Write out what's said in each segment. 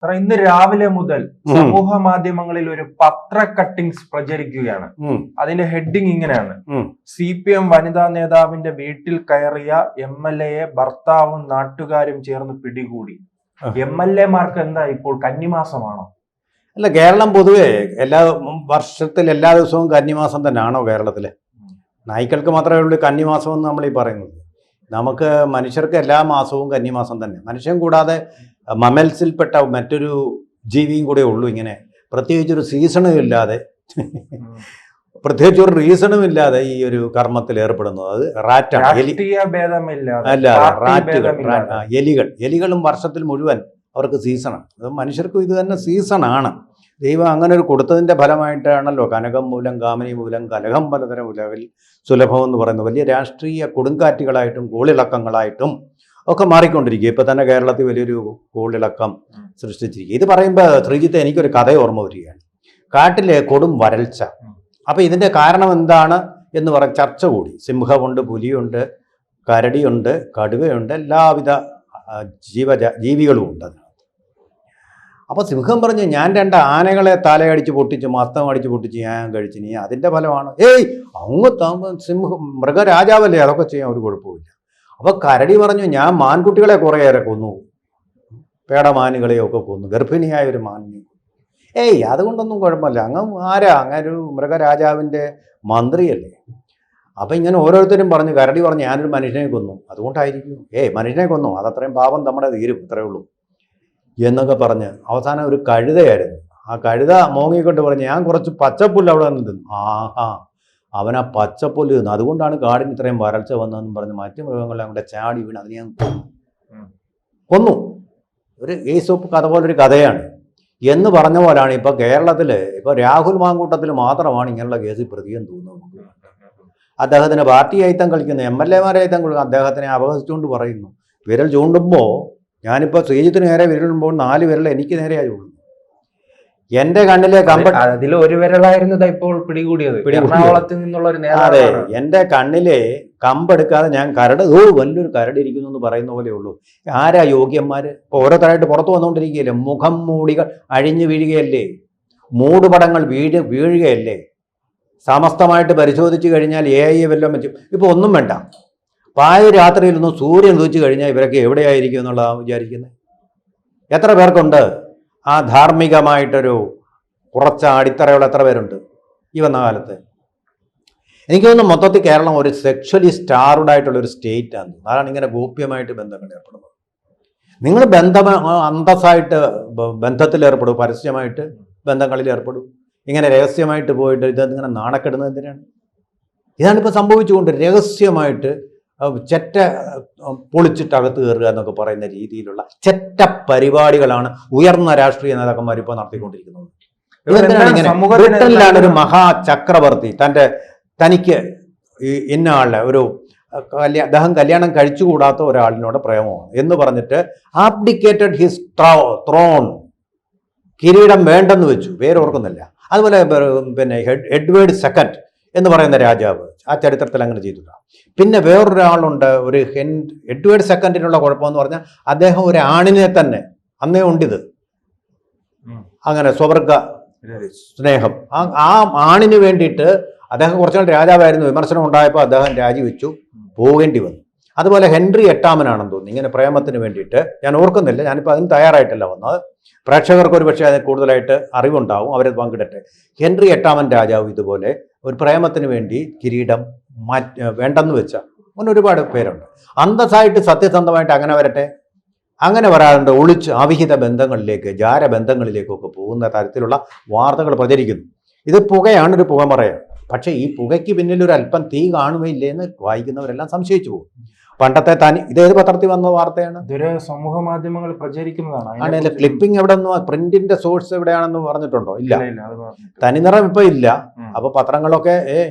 ഇന്ന് രാവിലെ മുതൽ സമൂഹ മാധ്യമങ്ങളിൽ ഒരു പത്ര കട്ടിങ്സ് പ്രചരിക്കുകയാണ്. അതിന്റെ ഹെഡിങ് ഇങ്ങനെയാണ്: CPM വനിതാ നേതാവിന്റെ വീട്ടിൽ കയറിയ MLA ഭർത്താവും നാട്ടുകാരും ചേർന്ന് പിടികൂടി. MLA മാർക്ക് എന്താ ഇപ്പോൾ കന്നിമാസമാണോ? അല്ല, കേരളം പൊതുവെ വർഷത്തിൽ എല്ലാ ദിവസവും കന്നിമാസം തന്നെയാണോ കേരളത്തില്? നായ്ക്കൾക്ക് മാത്രമേ ഉള്ളൂ കന്നിമാസം എന്ന് നമ്മൾ ഈ പറയുന്നത്. നമുക്ക് മനുഷ്യർക്ക് എല്ലാ മാസവും കന്നിമാസം തന്നെ. മനുഷ്യൻ കൂടാതെ മമൽസിൽപ്പെട്ട മറ്റൊരു ജീവിയും കൂടെ ഉള്ളൂ ഇങ്ങനെ പ്രത്യേകിച്ചൊരു സീസണും ഇല്ലാതെ പ്രത്യേകിച്ചൊരു റീസണും ഇല്ലാതെ ഈ ഒരു കർമ്മത്തിൽ ഏർപ്പെടുന്നത്. അത് റാറ്റാണ്. എലികളും വർഷത്തിൽ മുഴുവൻ അവർക്ക് സീസണാണ്. അത് മനുഷ്യർക്കും ഇത് തന്നെ സീസണാണ്. ദൈവം അങ്ങനെ ഒരു കൊടുത്തതിൻ്റെ ഫലമായിട്ടാണല്ലോ കനകം മൂലം കാമിനി മൂലം കലഹം പലതരം ഉലകിൽ സുലഭം എന്ന് പറയുന്നത്. വലിയ രാഷ്ട്രീയ കൊടുങ്കാറ്റുകളായിട്ടും കോളിളക്കങ്ങളായിട്ടും ഒക്കെ മാറിക്കൊണ്ടിരിക്കുക. ഇപ്പം തന്നെ കേരളത്തിൽ വലിയൊരു കോളിളക്കം സൃഷ്ടിച്ചിരിക്കുക. ഇത് പറയുമ്പോൾ ശ്രീജിത്ത് എനിക്കൊരു കഥ ഓർമ്മ വരികയാണ്. കാട്ടിലെ കൊടും വരൾച്ച. അപ്പം ഇതിൻ്റെ കാരണം എന്താണ് എന്ന് പറഞ്ഞ ചർച്ച കൂടി. സിംഹമുണ്ട്, പുലിയുണ്ട്, കരടിയുണ്ട്, കടുവയുണ്ട്, എല്ലാവിധ ജീവികളും ഉണ്ട് അതിനകത്ത്. അപ്പോൾ സിംഹം പറഞ്ഞു, ഞാൻ 2 ആനകളെ തലയടിച്ച് പൊട്ടിച്ച് മസ്തം അടിച്ച് പൊട്ടിച്ച് ഞാൻ കഴിച്ചു, നീ അതിൻ്റെ ഫലമാണ്. അങ്ങ് മൃഗരാജാവല്ലേ, അതൊക്കെ ചെയ്യാൻ ഒരു കുഴപ്പമില്ല. അപ്പോൾ കരടി പറഞ്ഞു, ഞാൻ മാൻകുട്ടികളെ കുറേയേറെ കൊന്നു, പേടമാനുകളെയൊക്കെ കൊന്നു, ഗർഭിണിയായ ഒരു മാനിനെ. അതുകൊണ്ടൊന്നും കുഴപ്പമില്ല, അങ്ങനെ ഒരു മൃഗരാജാവിൻ്റെ മന്ത്രിയല്ലേ. അപ്പം ഇങ്ങനെ ഓരോരുത്തരും പറഞ്ഞു. കരടി പറഞ്ഞു, ഞാനൊരു മനുഷ്യനെ കൊന്നു, അതുകൊണ്ടായിരിക്കും. മനുഷ്യനെ കൊന്നു, അതത്രയും പാപം നമ്മുടെ തീരും, ഇത്രയേ ഉള്ളൂ എന്നൊക്കെ പറഞ്ഞ് അവസാനം ഒരു കഴുതയായിരുന്നു. ആ കഴുത മോങ്ങിക്കൊണ്ട് പറഞ്ഞു, ഞാൻ കുറച്ച് പച്ചപ്പുല്ല് അവിടെ നിന്ന് തിന്നു. അവൻ ആ പച്ചപ്പുല്ല് തിന്നു, അതുകൊണ്ടാണ് കാടിന് ഇത്രയും വരൾച്ച വന്നതെന്ന് പറഞ്ഞ് മറ്റു മൃഗങ്ങളെ അങ്ങോട്ട് ചാടി വീണ് അതിനെ ഞാൻ കൊന്നു. ഒരു ഈസോപ്പ് കഥ പോലൊരു കഥയാണ് എന്ന് പറഞ്ഞ പോലാണ് ഇപ്പം കേരളത്തിൽ ഇപ്പോൾ രാഹുൽ മാങ്കൂട്ടത്തിൽ മാത്രമാണ് ഇങ്ങനെയുള്ള കേസിൽ പ്രതിയെന്ന് തോന്നുന്നു. അദ്ദേഹത്തിന് പാർട്ടി അയിത്തം കളിക്കുന്നു, MLA മാരായിത്തം കളിക്കുന്നു, അദ്ദേഹത്തിനെ അപഹസിച്ചുകൊണ്ട് പറയുന്നു. വിരൽ ചൂണ്ടുമ്പോൾ ഞാനിപ്പോൾ ശ്രീജിത്തിന് നേരെ വിരലുമ്പോൾ 4 വിരൽ എനിക്ക് നേരെയായി ചൂണ്ടുന്നു. എൻ്റെ കണ്ണിലെ അതിൽ ഒരു വിരലായിരുന്നു ഇപ്പോൾ പിടികൂടിയത്. എറണാകുളത്ത് നിന്നുള്ള ഒരു നേതാവ്. അതെ, എൻ്റെ കണ്ണിലെ കമ്പെടുക്കാതെ ഞാൻ വലിയൊരു കരടിരിക്കുന്നു എന്ന് പറയുന്ന പോലെ ഉള്ളൂ. ആരാ യോഗ്യന്മാർ? ഇപ്പോൾ ഓരോരുത്തരായിട്ട് പുറത്തു വന്നുകൊണ്ടിരിക്കുകയല്ലേ. മുഖം മൂടികൾ അഴിഞ്ഞു വീഴുകയല്ലേ, മൂടുപടങ്ങൾ വീഴുകയല്ലേ. സമസ്തമായിട്ട് പരിശോധിച്ച് കഴിഞ്ഞാൽ AI വല്ലതും വെച്ചു. ഇപ്പോൾ ഒന്നും വേണ്ട, പായ രാത്രിയിലൊന്നും സൂര്യൻ ഉദിച്ചു കഴിഞ്ഞാൽ ഇവരൊക്കെ എവിടെയായിരിക്കും എന്നുള്ളതാണ് വിചാരിക്കുന്നത്. എത്ര പേർക്കുണ്ട് ആ ധാർമ്മികമായിട്ടൊരു കുറച്ച് അടിത്തറയുള്ള എത്ര പേരുണ്ട് ഈ വന്ന കാലത്ത്? എനിക്ക് തോന്നുന്നു മൊത്തത്തിൽ കേരളം ഒരു സെക്ഷലി സ്റ്റാർഡായിട്ടുള്ളൊരു സ്റ്റേറ്റാണ്. അതാണ് ഇങ്ങനെ ഗോപ്യമായിട്ട് ബന്ധങ്ങൾ ഏർപ്പെടുന്നത്. നിങ്ങൾ അന്തസ്സായിട്ട് ബന്ധത്തിൽ ഏർപ്പെടും, പരസ്യമായിട്ട് ബന്ധങ്ങളിൽ ഏർപ്പെടും. ഇങ്ങനെ രഹസ്യമായിട്ട് പോയിട്ട് ഇങ്ങനെ നാണക്കെടുന്നത് എന്തിനാണ്? ഇതാണിപ്പോൾ സംഭവിച്ചുകൊണ്ട് രഹസ്യമായിട്ട് ചെറ്റ പൊളിച്ചിട്ട് അകത്ത് കയറുക എന്നൊക്കെ പറയുന്ന രീതിയിലുള്ള ചെറ്റ പരിപാടികളാണ് ഉയർന്ന രാഷ്ട്രീയ നേതാക്കന്മാർ ഇപ്പോൾ നടത്തിക്കൊണ്ടിരിക്കുന്നത്. ബ്രിട്ടനിലാണ് ഒരു മഹാചക്രവർത്തി തനിക്ക് ഇന്ന ആളിനെ അദ്ദേഹം കല്യാണം കഴിച്ചുകൂടാത്ത ഒരാളിനോട് പ്രേമമാണ് എന്ന് പറഞ്ഞിട്ട് ആബ്ഡിക്കേറ്റഡ് ഹിസ് ത്രോൺ, കിരീടം വേണ്ടെന്ന് വെച്ചു, പേരോർക്കുന്നില്ല. അതുപോലെ പിന്നെ എഡ്വേർഡ് II എന്ന് പറയുന്ന രാജാവ് ആ ചരിത്രത്തിൽ അങ്ങനെ ചെയ്തില്ല. പിന്നെ വേറൊരാളുണ്ട്, എഡ്വേർഡ് II കുഴപ്പമെന്ന് പറഞ്ഞാൽ അദ്ദേഹം ഒരു ആണിനെ തന്നെ, അന്നേ ഉണ്ടിത് അങ്ങനെ സ്വവർഗ സ്നേഹം, ആ ആണിന് വേണ്ടിയിട്ട് അദ്ദേഹം കുറച്ചുനാൾ രാജാവായിരുന്നു. വിമർശനം ഉണ്ടായപ്പോൾ അദ്ദേഹം രാജിവെച്ചു, പോകേണ്ടി വന്നു. അതുപോലെ ഹെൻറി VIII തോന്നുന്നു ഇങ്ങനെ പ്രേമത്തിന് വേണ്ടിയിട്ട്, ഞാൻ ഓർക്കുന്നില്ല, ഞാനിപ്പോൾ അതിന് തയ്യാറായിട്ടല്ല വന്നത്. പ്രേക്ഷകർക്ക് ഒരു പക്ഷേ അതിന് കൂടുതലായിട്ട് അറിവുണ്ടാവും, അവരത് പങ്കിടട്ടെ. ഹെൻറി VIII രാജാവ് ഇതുപോലെ ഒരു പ്രേമത്തിന് വേണ്ടി കിരീടം വേണ്ടെന്ന് വെച്ച അങ്ങനെ ഒരുപാട് പേരുണ്ട്. അന്തസ്സായിട്ട് സത്യസന്ധമായിട്ട് അങ്ങനെ വരട്ടെ. അങ്ങനെ വരാറുണ്ട് ഒളിച്ച് അവിഹിത ബന്ധങ്ങളിലേക്ക്, ജാരബന്ധങ്ങളിലേക്കൊക്കെ പോകുന്ന തരത്തിലുള്ള വാർത്തകൾ പ്രചരിക്കുന്നു. ഇത് പുകയാണ്, ഒരു പുകമറയാണ്. പക്ഷേ ഈ പുകയ്ക്ക് പിന്നിൽ ഒരു അല്പം തീ കാണുകയില്ലേ എന്ന് വായിക്കുന്നവരെല്ലാം സംശയിച്ചു പോകും. പണ്ടത്തെ ഇതേത് പത്രത്തിൽ വന്ന വാർത്തയാണ്? ഇതൊരു സമൂഹ മാധ്യമങ്ങൾ പ്രചരിക്കുന്നതാണ്. ക്ലിപ്പിംഗ് എവിടെ നിന്ന്, പ്രിന്റിന്റെ സോഴ്സ് എവിടെയാണെന്ന് പറഞ്ഞിട്ടുണ്ടോ? ഇല്ല. തനിനിറം ഇപ്പൊ ഇല്ല. അപ്പൊ പത്രങ്ങളൊക്കെ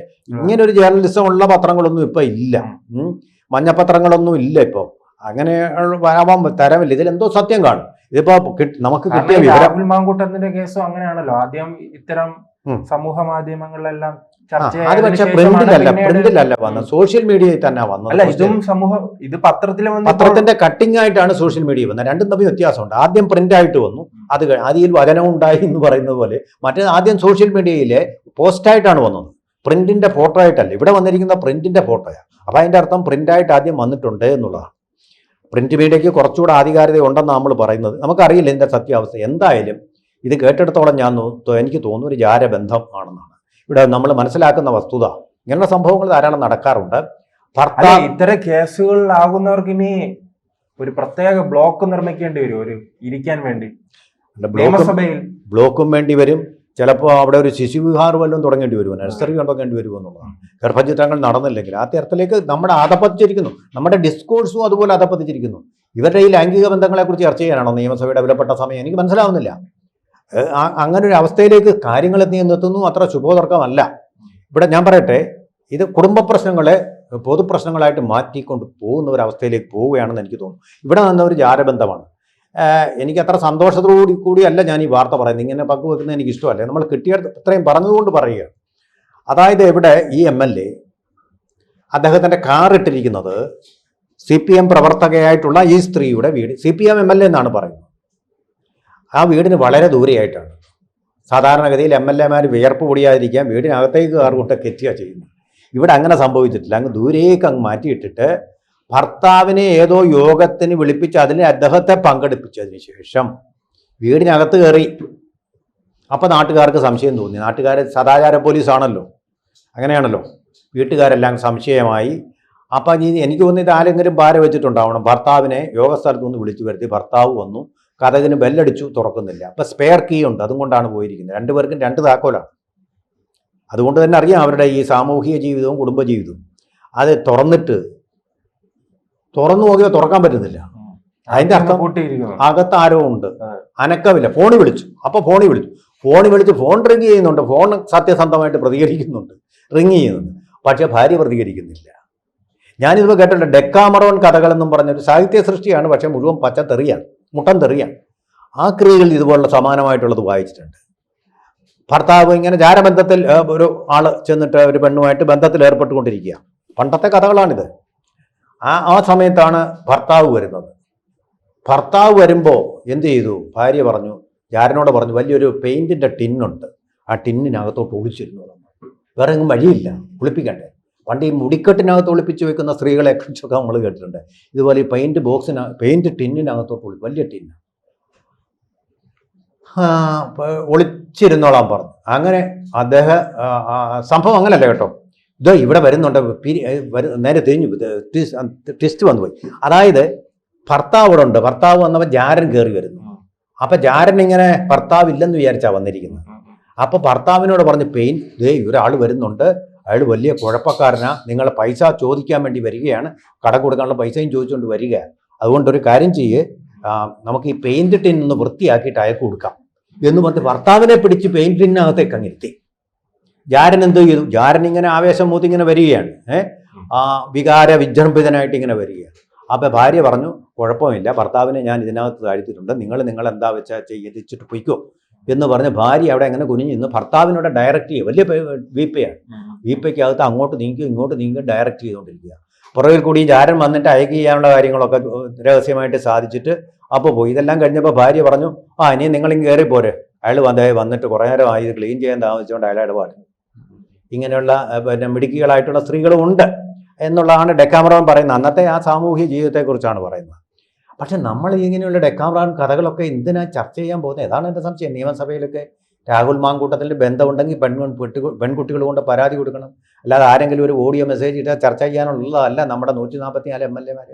ഇങ്ങനെ ഒരു ജേർണലിസം ഉള്ള പത്രങ്ങളൊന്നും ഇപ്പൊ ഇല്ല. മഞ്ഞപ്പത്രങ്ങളൊന്നും ഇല്ല ഇപ്പൊ. അങ്ങനെ വരാൻ തരമില്ല. ഇതിലെന്തോ സത്യം കാണും. ഇതിപ്പോ നമുക്ക് കിട്ടിയ രാഹുൽ മാങ്കൂട്ടത്തിന്റെ കേസും അങ്ങനെയാണല്ലോ. ആദ്യം ഇത്തരം സമൂഹ മാധ്യമങ്ങളിലെല്ലാം അത് പക്ഷെ പ്രിന്റിലല്ല വന്നത്, സോഷ്യൽ മീഡിയയിൽ തന്നെ വന്നത്. ഇത് പത്രത്തിന്റെ കട്ടിംഗ് ആയിട്ടാണ് സോഷ്യൽ മീഡിയ വന്നത്. രണ്ടും തമ്മിൽ വ്യത്യാസമുണ്ട്. ആദ്യം പ്രിന്റ് ആയിട്ട് വന്നു, അത് അതിൽ വചനം ഉണ്ടായി എന്ന് പറയുന്നത് പോലെ. മറ്റേത് ആദ്യം സോഷ്യൽ മീഡിയയിലെ പോസ്റ്റായിട്ടാണ് വന്നത്, പ്രിന്റിന്റെ ഫോട്ടോ ആയിട്ടല്ല. ഇവിടെ വന്നിരിക്കുന്ന പ്രിന്റിന്റെ ഫോട്ടോയാണ്. അപ്പൊ അതിന്റെ അർത്ഥം പ്രിന്റായിട്ട് ആദ്യം വന്നിട്ടുണ്ട് എന്നുള്ളതാണ്. പ്രിന്റ് മീഡിയയ്ക്ക് കുറച്ചുകൂടെ ആധികാരികത ഉണ്ടെന്നാണ് നമ്മൾ പറയുന്നത്. നമുക്കറിയില്ല ഇതിന്റെ സത്യാവസ്ഥ. എന്തായാലും ഇത് കേട്ടെടുത്തോളം എനിക്ക് തോന്നുന്നു ഒരു ജാരബന്ധം ആണെന്നാണ് ഇവിടെ നമ്മൾ മനസ്സിലാക്കുന്ന വസ്തുത. ഇങ്ങനെയുള്ള സംഭവങ്ങൾ ധാരാളം നടക്കാറുണ്ട്. ഇത്തരം കേസുകളിലാകുന്നവർക്ക് ഇനി ഒരു പ്രത്യേക ബ്ലോക്ക് നിർമ്മിക്കേണ്ടി വരും, ഒരു ഇരിക്കാൻ വേണ്ടി. ബ്ലോക്കും വേണ്ടി വരും. ചിലപ്പോൾ അവിടെ ഒരു ശിശുവിഹാർ വല്ലതും തുടങ്ങേണ്ടി വരുമോ, നഴ്സറി തുടങ്ങേണ്ടി വരുമോ എന്നുള്ളതാണ്. ഗർഭചിത്രങ്ങൾ നടന്നില്ലെങ്കിൽ ആ തരത്തിലേക്ക് നമ്മുടെ അധപ്പതിച്ചിരിക്കുന്നു. നമ്മുടെ ഡിസ്കോഴ്സും അതുപോലെ അധപ്പതിച്ചിരിക്കുന്നു. ഇവരുടെ ഈ ലൈംഗിക ബന്ധങ്ങളെക്കുറിച്ച് ചർച്ച ചെയ്യാനാണോ നിയമസഭയുടെ വിലപ്പെട്ട സമയം? എനിക്ക് മനസ്സിലാവുന്നില്ല. അങ്ങനെ ഒരു അവസ്ഥയിലേക്ക് കാര്യങ്ങൾ എത്തുന്നു. അത്ര ശുഭോദർക്കമല്ല. ഇവിടെ ഞാൻ പറയട്ടെ, ഇത് കുടുംബ പ്രശ്നങ്ങളെ പൊതുപ്രശ്നങ്ങളായിട്ട് മാറ്റിക്കൊണ്ട് പോകുന്ന ഒരു അവസ്ഥയിലേക്ക് പോവുകയാണെന്ന് എനിക്ക് തോന്നുന്നു. ഇവിടെ നിന്ന് ഒരു ജാരബന്ധമാണ്. എനിക്ക് അത്ര സന്തോഷത്തോടു കൂടിയല്ല ഞാൻ ഈ വാർത്ത പറയുന്നത്. ഇങ്ങനെ പങ്കുവെക്കുന്നത് എനിക്ക് ഇഷ്ടമല്ല. നമ്മൾ കിട്ടിയ ഇത്രയും പറഞ്ഞതുകൊണ്ട് പറയുകയാണ്. അതായത് ഇവിടെ ഈ MLA അദ്ദേഹത്തിൻ്റെ കാറിട്ടിരിക്കുന്നത് CPM പ്രവർത്തകയായിട്ടുള്ള ഈ സ്ത്രീയുടെ വീട്, CPM MLA എന്നാണ് പറയുന്നത്, ആ വീടിന് വളരെ ദൂരെയായിട്ടാണ്. സാധാരണഗതിയിൽ MLA മാർ വിയർപ്പ് പൊടിയാതിരിക്കാൻ വീടിനകത്തേക്ക് കാർ കൊണ്ട് കെറ്റുക ചെയ്യുന്നു. ഇവിടെ അങ്ങനെ സംഭവിച്ചിട്ടില്ല. അങ്ങ് ദൂരേക്ക് അങ്ങ് മാറ്റിയിട്ടിട്ട് ഭർത്താവിനെ ഏതോ യോഗത്തിന് വിളിപ്പിച്ച് അതിന് അദ്ദേഹത്തെ പങ്കെടുപ്പിച്ചതിന് ശേഷം വീടിനകത്ത് കയറി. അപ്പം നാട്ടുകാർക്ക് സംശയം തോന്നി. നാട്ടുകാർ സദാചാര പോലീസാണല്ലോ, അങ്ങനെയാണല്ലോ. വീട്ടുകാരെല്ലാം സംശയമായി. അപ്പം എനിക്ക് തോന്നി ഇത് ആരെങ്കിലും ഭാര വെച്ചിട്ടുണ്ടാവണം. ഭർത്താവിനെ യോഗസ്ഥലത്ത് നിന്ന് വിളിച്ചു വരുത്തി. ഭർത്താവ് വന്നു, കതകിന് ബെല്ലടിച്ചു, തുറക്കുന്നില്ല. അപ്പം സ്പെയർ കീ ഉണ്ട്, അതുകൊണ്ടാണ് പോയിരിക്കുന്നത്. രണ്ടുപേർക്കും 2 താക്കോലാണ്. അതുകൊണ്ട് തന്നെ അറിയാം അവരുടെ ഈ സാമൂഹിക ജീവിതവും കുടുംബജീവിതവും. അത് തുറന്നു നോക്കിയാൽ തുറക്കാൻ പറ്റുന്നില്ല. അതിൻ്റെ അർത്ഥം അകത്ത് ആരോ ഉണ്ട്, അനക്കമില്ല. ഫോണിൽ വിളിച്ചു. ഫോൺ റിങ് ചെയ്യുന്നുണ്ട്. ഫോൺ സത്യസന്ധമായിട്ട് പ്രതികരിക്കുന്നുണ്ട്, റിങ് ചെയ്യുന്നുണ്ട്. പക്ഷെ ഭാര്യ പ്രതികരിക്കുന്നില്ല. ഞാനിതിപ്പോൾ കേട്ടിട്ടുണ്ട്, ഡെക്കാമറോൺ കഥകളെന്നും പറഞ്ഞൊരു സാഹിത്യ സൃഷ്ടിയാണ്. പക്ഷെ മുഴുവൻ പച്ചത്തെറിയാണ്, മുട്ടൻ തെറിയാണ്. ആ ക്രിയകളിൽ ഇതുപോലുള്ള സമാനമായിട്ടുള്ളത് വായിച്ചിട്ടുണ്ട്. ഭർത്താവ് ഇങ്ങനെ ജാരബന്ധത്തിൽ ഒരു ആള് ചെന്നിട്ട് ഒരു പെണ്ണുമായിട്ട് ബന്ധത്തിൽ ഏർപ്പെട്ടുകൊണ്ടിരിക്കുക. പണ്ടത്തെ കഥകളാണിത്. ആ സമയത്താണ് ഭർത്താവ് വരുന്നത്. ഭർത്താവ് വരുമ്പോൾ എന്ത് ചെയ്തു? ഭാര്യ പറഞ്ഞു, ജാരനോട് പറഞ്ഞു, വലിയൊരു പെയിന്റിന്റെ ടിന്നുണ്ട്, ആ ടിന്നിനകത്തോട്ട് ഒളിച്ചിരുന്നു. വേറെ എങ്ങും വഴിയില്ല, ഒളിപ്പിക്കണ്ടേ. പണ്ട് ഈ മുടിക്കെട്ടിനകത്ത് ഒളിപ്പിച്ച് വെക്കുന്ന സ്ത്രീകളെ കുറിച്ചൊക്കെ നമ്മൾ കേട്ടിട്ടുണ്ട്. ഇതുപോലെ ഈ പെയിന്റ് ടിന്നിനകത്തോട്ട് വലിയ ടിന്ന് ഒളിച്ചിരുന്നോളാൻ പറഞ്ഞു. അങ്ങനെ അദ്ദേഹം സംഭവം അങ്ങനല്ല കേട്ടോ. ഇതോ ഇവിടെ വരുന്നുണ്ട്, നേരെ തിരിഞ്ഞു, ട്വിസ്റ്റ് വന്നുപോയി. അതായത് ഭർത്താവ് ഇവിടെ ഉണ്ട്. ഭർത്താവ് വന്നപ്പോൾ ജാരൻ കയറി വരുന്നു. അപ്പം ജാരൻ ഇങ്ങനെ ഭർത്താവ് ഇല്ലെന്ന് വിചാരിച്ചാണ് വന്നിരിക്കുന്നത്. അപ്പോൾ ഭർത്താവിനോട് പറഞ്ഞ് ഒരാൾ വരുന്നുണ്ട്, അയാൾ വലിയ കുഴപ്പക്കാരനാ, നിങ്ങളെ പൈസ ചോദിക്കാൻ വേണ്ടി വരികയാണ്, കട കൊടുക്കാനുള്ള പൈസയും ചോദിച്ചുകൊണ്ട് വരിക. അതുകൊണ്ടൊരു കാര്യം ചെയ്യ്, നമുക്ക് ഈ പെയിന്റ് ടിന്നൊന്ന് വൃത്തിയാക്കിയിട്ട് അയക്ക് കൊടുക്കാം എന്ന് പറഞ്ഞ് ഭർത്താവിനെ പിടിച്ച് പെയിന്റ് ടിന്നകത്തേക്ക് അങ്ങിരുത്തി. ജാരൻ എന്ത് ചെയ്തു? ജാരൻ ഇങ്ങനെ ആവേശം മൂത്ത് ഇങ്ങനെ വരികയാണ്, വികാര വിജൃംഭിതനായിട്ട് ഇങ്ങനെ വരികയാണ്. അപ്പം ഭാര്യ പറഞ്ഞു, കുഴപ്പമില്ല, ഭർത്താവിനെ ഞാൻ ഇതിനകത്ത് താഴ്ത്തിയിട്ടുണ്ട്, നിങ്ങൾ എന്താ വെച്ചാൽ ചെയ്യിച്ചിട്ട് പൊയ്ക്കോ എന്ന് പറഞ്ഞ് ഭാര്യ അവിടെ അങ്ങനെ കുനിഞ്ഞു നിന്ന് ഭർത്താവിനോട് ഡയറക്റ്റ് ചെയ്യുക. വലിയ വീപ്പയാണ്. വീപ്പയ്ക്കകത്ത് അങ്ങോട്ട് നീങ്ങുക ഇങ്ങോട്ട് നീങ്ങുക ഡയറക്റ്റ് ചെയ്തുകൊണ്ടിരിക്കുക. പുറകിൽ കൂടി ജാരൻ വന്നിട്ട് അയക്ക് ചെയ്യാനുള്ള കാര്യങ്ങളൊക്കെ രഹസ്യമായിട്ട് സാധിച്ചിട്ട് അപ്പോൾ പോയി. ഇതെല്ലാം കഴിഞ്ഞപ്പോൾ ഭാര്യ പറഞ്ഞു, ഇനി നിങ്ങളിങ്ങ് കയറി പോരെ. അയാൾ വന്നിട്ട് കുറേ നേരമായി ഇത് ക്ലീൻ ചെയ്യാൻ താമസിച്ചുകൊണ്ട് അയാൾ ഇടപാട്. ഇങ്ങനെയുള്ള മിടുക്കികളായിട്ടുള്ള സ്ത്രീകളും ഉണ്ട് എന്നുള്ളതാണ് ഡെക്കാമറോൺ പറയുന്നത്. അന്നത്തെ ആ സാമൂഹിക ജീവിതത്തെക്കുറിച്ചാണ് പറയുന്നത്. പക്ഷെ നമ്മൾ ഇങ്ങനെയുള്ള ഡെക്കാമറോൺ കഥകളൊക്കെ എന്തിനാ ചർച്ച ചെയ്യാൻ പോകുന്നത്? ഏതാണ് എൻ്റെ സംശയം. നിയമസഭയിലൊക്കെ രാഹുൽ മാങ്കൂട്ടത്തിൻ്റെ ബന്ധമുണ്ടെങ്കിൽ പെൺകുട്ടികൾ കൊണ്ട് പരാതി കൊടുക്കണം. അല്ലാതെ ആരെങ്കിലും ഒരു ഓഡിയോ മെസ്സേജ് ഇട്ടാൽ ചർച്ച ചെയ്യാനുള്ളതല്ല നമ്മുടെ 144 MLA-മാർ.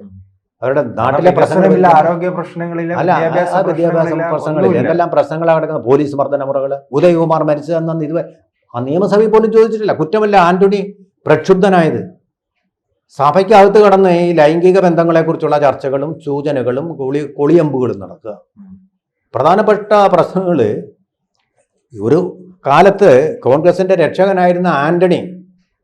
അവരുടെ നാട്ടിലെ പ്രശ്നങ്ങളില്ല, ആരോഗ്യ പ്രശ്നങ്ങളില്ല, വിദ്യാഭ്യാസ പ്രശ്നങ്ങളില്ല, എന്തെല്ലാം പ്രശ്നങ്ങളാണ് കിടക്കുന്നത്. പോലീസ് മർദ്ദനമുറകൾ, ഉദയകുമാർ മരിച്ചതെന്നു ഇതുവരെ ആ നിയമസഭയിൽ പോലും ചോദിച്ചിട്ടില്ല. കുറ്റമല്ല ആന്റണി പ്രക്ഷുബ്ധനായത്. സഭയ്ക്കകത്ത് കടന്ന് ഈ ലൈംഗിക ബന്ധങ്ങളെക്കുറിച്ചുള്ള ചർച്ചകളും സൂചനകളും കൊളിയമ്പുകളും നടക്കുക. പ്രധാനപ്പെട്ട പ്രശ്നങ്ങൾ ഒരു കാലത്ത് കോൺഗ്രസിന്റെ രക്ഷകനായിരുന്ന ആന്റണി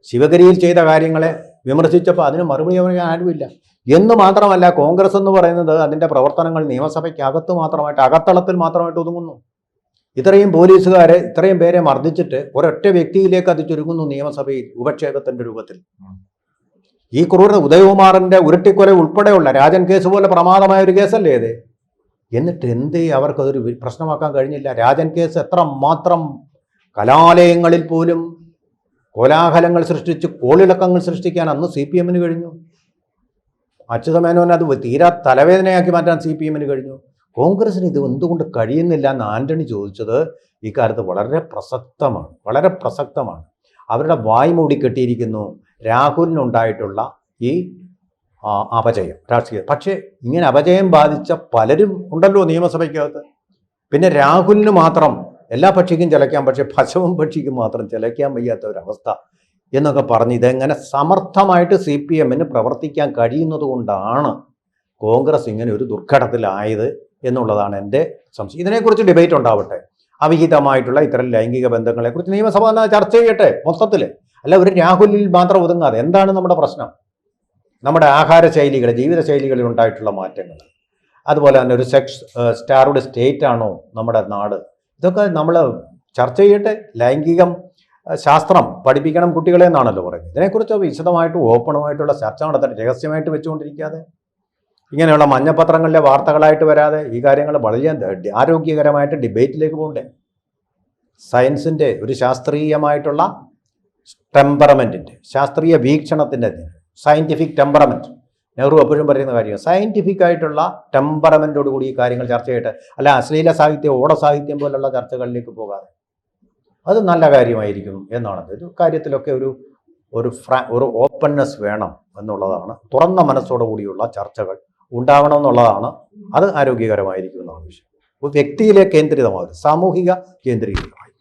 ശിവഗിരിയിൽ ചെയ്ത കാര്യങ്ങളെ വിമർശിച്ചപ്പോൾ അതിന് മറുപടി പറയാൻ ആരുമില്ല. എന്ന് മാത്രമല്ല, കോൺഗ്രസ് എന്ന് പറയുന്നത് അതിൻ്റെ പ്രവർത്തനങ്ങൾ നിയമസഭയ്ക്കകത്ത് മാത്രമായിട്ട്, അകത്തളത്തിൽ മാത്രമായിട്ട് ഒതുങ്ങുന്നു. ഇത്രയും പോലീസുകാരെ ഇത്രയും പേരെ മർദ്ദിച്ചിട്ട് ഒരൊറ്റ വ്യക്തിയിലേക്ക് അത് ചുരുങ്ങുന്നു നിയമസഭയിൽ ഉപക്ഷേപത്തിന്റെ രൂപത്തിൽ. ഈ ക്രൂരത ഉദയകുമാറിന്റെ ഉരുട്ടിക്കൊല ഉൾപ്പെടെയുള്ള രാജൻ കേസ് പോലെ പ്രമാദമായ ഒരു കേസല്ലേ ഇത്? എന്നിട്ട് എന്തേ അവർക്കതൊരു പ്രശ്നമാക്കാൻ കഴിഞ്ഞില്ല? രാജൻ കേസ് എത്ര മാത്രം കലാലയങ്ങളിൽ പോലും കോലാഹലങ്ങൾ സൃഷ്ടിച്ച് കോളിളക്കങ്ങൾ സൃഷ്ടിക്കാൻ അന്ന് CPM കഴിഞ്ഞു. അച്യുതമേനോൻ അത് തീരാ തലവേദനയാക്കി മാറ്റാൻ CPM കഴിഞ്ഞു. കോൺഗ്രസിന് ഇത് എന്തുകൊണ്ട് കഴിയുന്നില്ല എന്ന് ആന്റണി ചോദിച്ചത് ഇക്കാര്യത്ത് വളരെ പ്രസക്തമാണ്. അവരുടെ വായ് മൂടിക്കെട്ടിയിരിക്കുന്നു രാഹുലിനുണ്ടായിട്ടുള്ള ഈ അപജയം രാഷ്ട്രീയം. പക്ഷേ ഇങ്ങനെ അപജയം ബാധിച്ച പലരും ഉണ്ടല്ലോ നിയമസഭയ്ക്കകത്ത്. പിന്നെ രാഹുലിന് മാത്രം എല്ലാ പക്ഷിക്കും ചിലയ്ക്കാം, പക്ഷേ പശവും പക്ഷിക്കും മാത്രം ചിലയ്ക്കാൻ വയ്യാത്ത ഒരവസ്ഥ എന്നൊക്കെ പറഞ്ഞ് ഇതെങ്ങനെ സമർത്ഥമായിട്ട് CPM പ്രവർത്തിക്കാൻ കഴിയുന്നത് കൊണ്ടാണ് കോൺഗ്രസ് ഇങ്ങനെ ഒരു ദുർഘടത്തിലായത് എന്നുള്ളതാണ് എൻ്റെ സംശയം. ഇതിനെക്കുറിച്ച് ഡിബേറ്റ് ഉണ്ടാവട്ടെ. അവിഹിതമായിട്ടുള്ള ഇത്തരം ലൈംഗിക ബന്ധങ്ങളെക്കുറിച്ച് നിയമസഭ ചർച്ച ചെയ്യട്ടെ മൊത്തത്തിൽ. അല്ല ഒരു രാഹുലിൽ മാത്രം ഒതുങ്ങാതെ. എന്താണ് നമ്മുടെ പ്രശ്നം? നമ്മുടെ ആഹാര ശൈലികൾ, ജീവിതശൈലികളിൽ ഉണ്ടായിട്ടുള്ള മാറ്റങ്ങൾ, അതുപോലെ തന്നെ ഒരു സെക്സ് സ്റ്റാർഡ് സ്റ്റേറ്റ് ആണോ നമ്മുടെ നാട്, ഇതൊക്കെ നമ്മൾ ചർച്ച ചെയ്യട്ടെ. ലൈംഗികം ശാസ്ത്രം പഠിപ്പിക്കണം കുട്ടികളെ എന്നാണല്ലോ പറയുന്നത്. ഇതിനെക്കുറിച്ച് വിശദമായിട്ട് ഓപ്പണുമായിട്ടുള്ള ചർച്ച നടത്തട്ടെ, രഹസ്യമായിട്ട് വെച്ചുകൊണ്ടിരിക്കാതെ, ഇങ്ങനെയുള്ള മഞ്ഞപ്പത്രങ്ങളിലെ വാർത്തകളായിട്ട് വരാതെ ഈ കാര്യങ്ങൾ വളരെ ആരോഗ്യകരമായിട്ട് ഡിബേറ്റിലേക്ക് പോകണ്ടേ. സയൻസിൻ്റെ ഒരു ശാസ്ത്രീയമായിട്ടുള്ള ടെമ്പറമെൻറ്റിൻ്റെ, ശാസ്ത്രീയ വീക്ഷണത്തിൻ്റെ, സയൻറ്റിഫിക് ടെമ്പറമെൻറ്റ്, നെഹ്റു എപ്പോഴും പറയുന്ന കാര്യം, സയൻറ്റിഫിക് ആയിട്ടുള്ള ടെമ്പറമെൻറ്റോട് കൂടി ഈ കാര്യങ്ങൾ ചർച്ച ചെയ്യട്ടെ. അല്ല അശ്ലീല സാഹിത്യം, ഓടസാഹിത്യം പോലുള്ള ചർച്ചകളിലേക്ക് പോകാതെ. അത് നല്ല കാര്യമായിരിക്കും എന്നാണ്. ഒരു കാര്യത്തിലൊക്കെ ഒരു ഓപ്പൺനെസ് വേണം എന്നുള്ളതാണ്. തുറന്ന മനസ്സോടു കൂടിയുള്ള ചർച്ചകൾ ഉണ്ടാവണം എന്നുള്ളതാണ്. അത് ആരോഗ്യകരമായിരിക്കും എന്നാണ് വിഷയം. വ്യക്തിയിലെ കേന്ദ്രിതമാകും, സാമൂഹിക കേന്ദ്രീകൃതമായി.